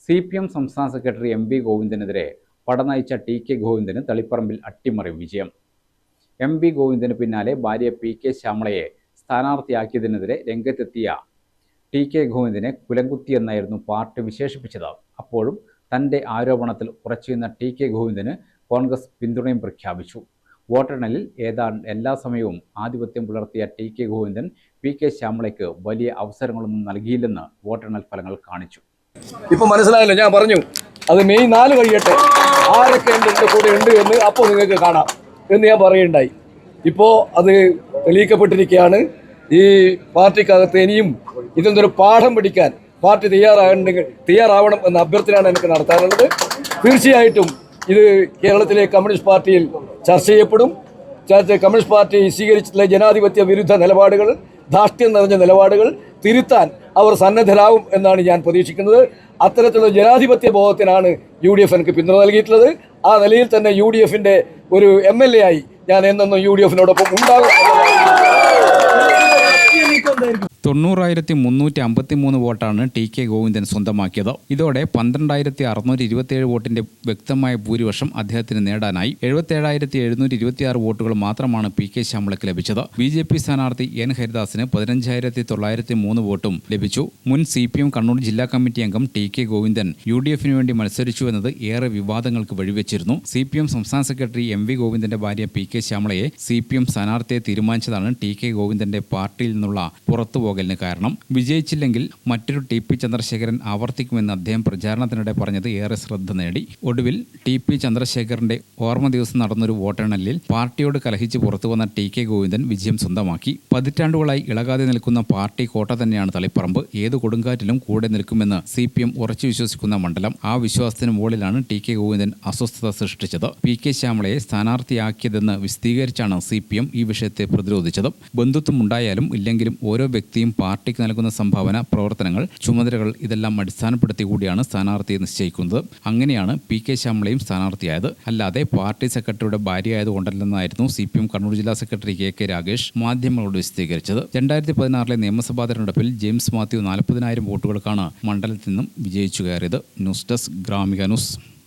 CPM സംസ്ഥാന secretary MV ഗോവിന്ദനെതിരെ പടനയിച്ച TK Govindan തളിപ്പറമ്പിൽ അട്ടിമറി വിജയം. MV ഗോവിന്ദന് പിന്നാലെ ഭാര്യ PK ശ്യാമളയെ സ്ഥാനാർത്ഥിയാക്കിയതിനെതിരെ രംഗത്തെത്തിയ TK ഗോവിന്ദനെ കുലംകുത്തിയെന്നായിരുന്നു പാർട്ടി വിശേഷിപ്പിച്ചത്. അപ്പോഴും തന്റെ ആരോപണത്തിൽ ഉറച്ചുനിന്ന TK ഗോവിന്ദന് കോൺഗ്രസ് പിന്തുണയും പ്രഖ്യാപിച്ചു. വോട്ടെണ്ണലിൽ ഏതാണ്ട് എല്ലാ സമയവും ആധിപത്യം പുലർത്തിയ TK ഗോവിന്ദൻ PK ശ്യാമളയ്ക്ക് വലിയ അവസരങ്ങളൊന്നും നൽകിയില്ലെന്ന് വോട്ടെണ്ണൽ ഫലങ്ങൾ കാണിച്ചു. ഇപ്പൊ മനസ്സിലായല്ലോ, ഞാൻ പറഞ്ഞു അത് മെയ് 4 കഴിയട്ടെ, ആരൊക്കെ എൻ്റെ കൂടെ ഉണ്ട് എന്ന് അപ്പോൾ നിങ്ങൾക്ക് കാണാം എന്ന് ഞാൻ പറയുണ്ടായി. ഇപ്പോൾ അത് തെളിയിക്കപ്പെട്ടിരിക്കുകയാണ്. ഈ പാർട്ടിക്കകത്ത് ഇനിയും ഇതൊന്നൊരു പാഠം പഠിക്കാൻ പാർട്ടി തയ്യാറാവണം എന്ന അഭ്യർത്ഥനയാണ് എനിക്ക് നടത്താനുള്ളത്. തീർച്ചയായിട്ടും ഇത് കേരളത്തിലെ കമ്മ്യൂണിസ്റ്റ് പാർട്ടിയിൽ ചർച്ച ചെയ്യപ്പെടും. കമ്മ്യൂണിസ്റ്റ് പാർട്ടി സ്വീകരിച്ചിട്ടുള്ള ജനാധിപത്യ വിരുദ്ധ നിലപാടുകൾ, ധാർഷ്ട്യം നിറഞ്ഞ നിലപാടുകൾ തിരുത്താൻ അവർ സന്നദ്ധരാകും എന്നാണ് ഞാൻ പ്രതീക്ഷിക്കുന്നത്. അത്തരത്തിലുള്ള ജനാധിപത്യ ബോധത്തിനാണ് UDF എനിക്ക് പിന്തുണ നൽകിയിട്ടുള്ളത്. ആ നിലയിൽ തന്നെ UDFന്റെ ഒരു MLA ആയി ഞാൻ എന്നെന്നും UDFനോടൊപ്പം ഉണ്ടാകും. 90,353 വോട്ടാണ് TK ഗോവിന്ദൻ സ്വന്തമാക്കിയത്. ഇതോടെ 12,627 വോട്ടിന്റെ വ്യക്തമായ ഭൂരിപക്ഷം അദ്ദേഹത്തിന് നേടാനായി. 77,726 വോട്ടുകൾ മാത്രമാണ് PK ശ്യാമളയ്ക്ക് ലഭിച്ചത്. BJP സ്ഥാനാർത്ഥി N ഹരിദാസിന് 15,903 വോട്ടും ലഭിച്ചു. മുൻ CPM കണ്ണൂർ ജില്ലാ കമ്മിറ്റി അംഗം TK ഗോവിന്ദൻ UDFന് വേണ്ടി മത്സരിച്ചു എന്നത് ഏറെ വിവാദങ്ങൾക്ക് വഴിവെച്ചിരുന്നു. CPM സംസ്ഥാന സെക്രട്ടറി MV ഗോവിന്ദന്റെ ഭാര്യ PK ശ്യാമളയെ CPM സ്ഥാനാർത്ഥിയെ തീരുമാനിച്ചതാണ് TK ഗോവിന്ദന്റെ പാർട്ടിയിൽ നിന്നുള്ള പുറത്തുപോകലിന് കാരണം. വിജയിച്ചില്ലെങ്കിൽ മറ്റൊരു TP ചന്ദ്രശേഖരൻ ആവർത്തിക്കുമെന്ന് അദ്ദേഹം പ്രചാരണത്തിനിടെ പറഞ്ഞത് ഏറെ ശ്രദ്ധ നേടി. ഒടുവിൽ TP ചന്ദ്രശേഖരന്റെ ഓർമ്മ ദിവസം നടന്നൊരു വോട്ടെണ്ണലിൽ പാർട്ടിയോട് കലഹിച്ച് പുറത്തുവന്ന TK ഗോവിന്ദൻ വിജയം സ്വന്തമാക്കി. പതിറ്റാണ്ടുകളായി ഇളകാതെ നിൽക്കുന്ന പാർട്ടി കോട്ട തന്നെയാണ് തളിപ്പറമ്പ്. ഏത് കൊടുങ്കാറ്റിലും കൂടെ നിൽക്കുമെന്ന് CPM ഉറച്ചു വിശ്വസിക്കുന്ന മണ്ഡലം. ആ വിശ്വാസത്തിന് മുകളിലാണ് TK ഗോവിന്ദൻ അസ്വസ്ഥത സൃഷ്ടിച്ചത്. PK ശ്യാമളയെ സ്ഥാനാർത്ഥിയാക്കിയതെന്ന് വിശദീകരിച്ചാണ് CPM ഈ വിഷയത്തെ പ്രതിരോധിച്ചത്. ബന്ധുത്വം ഉണ്ടായാലും ഇല്ലെങ്കിലും ഓരോ വ്യക്തിയും പാർട്ടിക്ക് നൽകുന്ന സംഭാവന, പ്രവർത്തനങ്ങൾ, ചുമതലകൾ ഇതെല്ലാം അടിസ്ഥാനപ്പെടുത്തി കൂടിയാണ് സ്ഥാനാർത്ഥിയെ നിശ്ചയിക്കുന്നത്. അങ്ങനെയാണ് PK ശ്യാമളയും സ്ഥാനാർത്ഥിയായത്. അല്ലാതെ പാർട്ടി സെക്രട്ടറിയുടെ ഭാര്യയായതുകൊണ്ടല്ലെന്നായിരുന്നു CPM കണ്ണൂർ ജില്ലാ സെക്രട്ടറി KK രാഗേഷ് മാധ്യമങ്ങളോട് വിശദീകരിച്ചത്. 2016 നിയമസഭാ തെരഞ്ഞെടുപ്പിൽ ജെയിംസ് മാത്യു 40,000 വോട്ടുകൾക്കാണ് മണ്ഡലത്തിൽ നിന്നും വിജയിച്ചു കയറിയത്. News desk Gramika news.